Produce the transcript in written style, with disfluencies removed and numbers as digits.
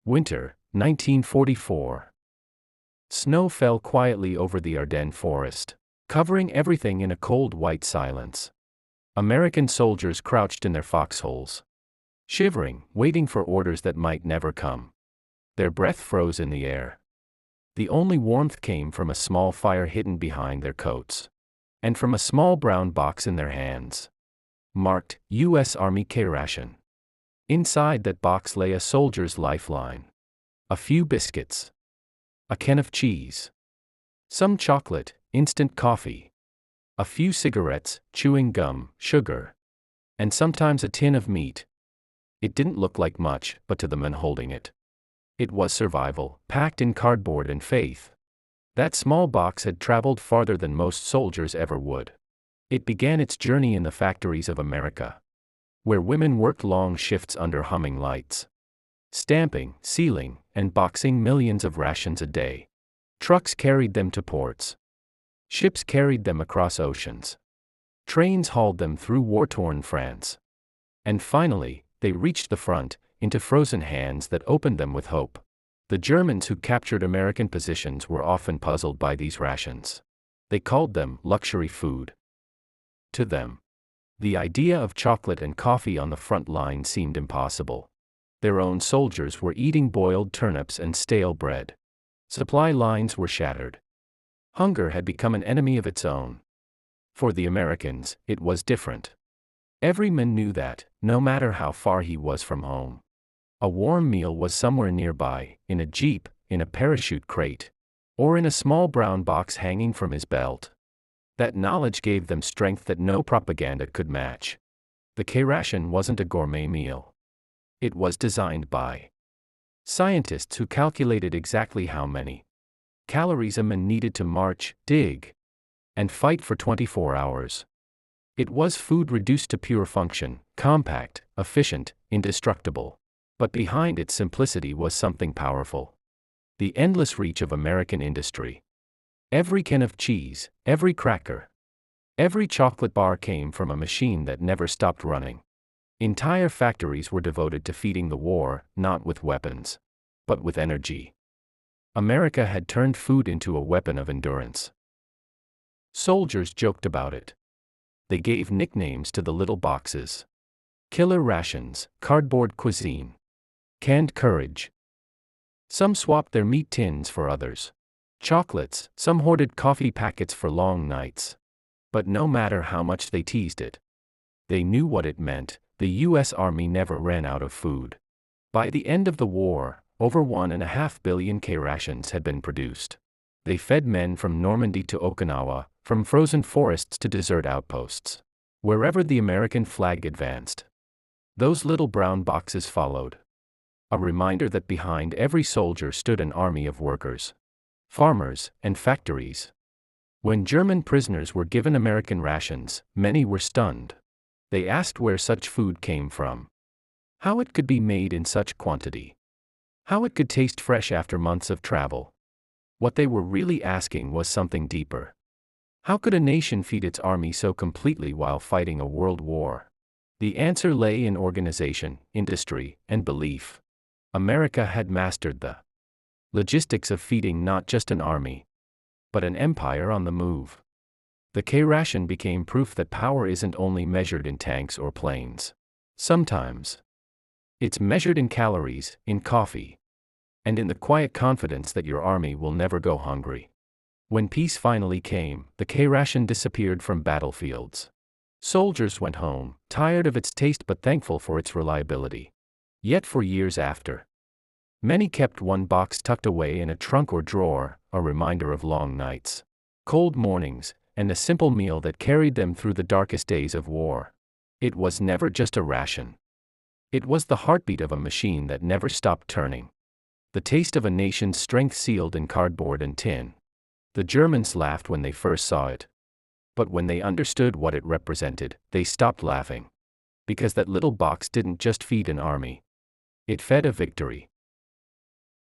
Winter, 1944. Snow fell quietly over the Ardennes forest, covering everything in a cold white silence. American soldiers crouched in their foxholes, shivering, waiting for orders that might never come. Their breath froze in the air. The only warmth came from a small fire hidden behind their coats, and from a small brown box in their hands, marked U.S. Army K-Ration. Inside that box lay a soldier's lifeline. A few biscuits. A can of cheese. Some chocolate, instant coffee. A few cigarettes, chewing gum, sugar. And sometimes a tin of meat. It didn't look like much, but to the men holding it, it was survival, packed in cardboard and faith. That small box had traveled farther than most soldiers ever would. It began its journey in the factories of America, where women worked long shifts under humming lights, stamping, sealing, and boxing millions of rations a day. Trucks carried them to ports. Ships carried them across oceans. Trains hauled them through war-torn France. And finally, they reached the front, into frozen hands that opened them with hope. The Germans who captured American positions were often puzzled by these rations. They called them luxury food. To them, the idea of chocolate and coffee on the front line seemed impossible. Their own soldiers were eating boiled turnips and stale bread. Supply lines were shattered. Hunger had become an enemy of its own. For the Americans, it was different. Every man knew that, no matter how far he was from home, a warm meal was somewhere nearby, in a jeep, in a parachute crate, or in a small brown box hanging from his belt. That knowledge gave them strength that no propaganda could match. The K-Ration wasn't a gourmet meal. It was designed by scientists who calculated exactly how many calories a man needed to march, dig, and fight for 24 hours. It was food reduced to pure function, compact, efficient, indestructible. But behind its simplicity was something powerful. The endless reach of American industry. Every can of cheese, every cracker, every chocolate bar came from a machine that never stopped running. Entire factories were devoted to feeding the war, not with weapons, but with energy. America had turned food into a weapon of endurance. Soldiers joked about it. They gave nicknames to the little boxes. Killer rations, cardboard cuisine, canned courage. Some swapped their meat tins for others. Chocolates, some hoarded coffee packets for long nights. But no matter how much they teased it, they knew what it meant. The U.S. Army never ran out of food. By the end of the war, over 1.5 billion K-Rations had been produced. They fed men from Normandy to Okinawa, from frozen forests to desert outposts. Wherever the American flag advanced, those little brown boxes followed. A reminder that behind every soldier stood an army of workers, farmers, and factories. When German prisoners were given American rations, many were stunned. They asked where such food came from, how it could be made in such quantity, how it could taste fresh after months of travel. What they were really asking was something deeper. How could a nation feed its army so completely while fighting a world war? The answer lay in organization, industry, and belief. America had mastered the logistics of feeding not just an army, but an empire on the move. The K-Ration became proof that power isn't only measured in tanks or planes. Sometimes it's measured in calories, in coffee, and in the quiet confidence that your army will never go hungry. When peace finally came, the K-Ration disappeared from battlefields. Soldiers went home, tired of its taste but thankful for its reliability. Yet for years after, many kept one box tucked away in a trunk or drawer, a reminder of long nights, cold mornings, and a simple meal that carried them through the darkest days of war. It was never just a ration. It was the heartbeat of a machine that never stopped turning. The taste of a nation's strength sealed in cardboard and tin. The Germans laughed when they first saw it. But when they understood what it represented, they stopped laughing. Because that little box didn't just feed an army. It fed a victory.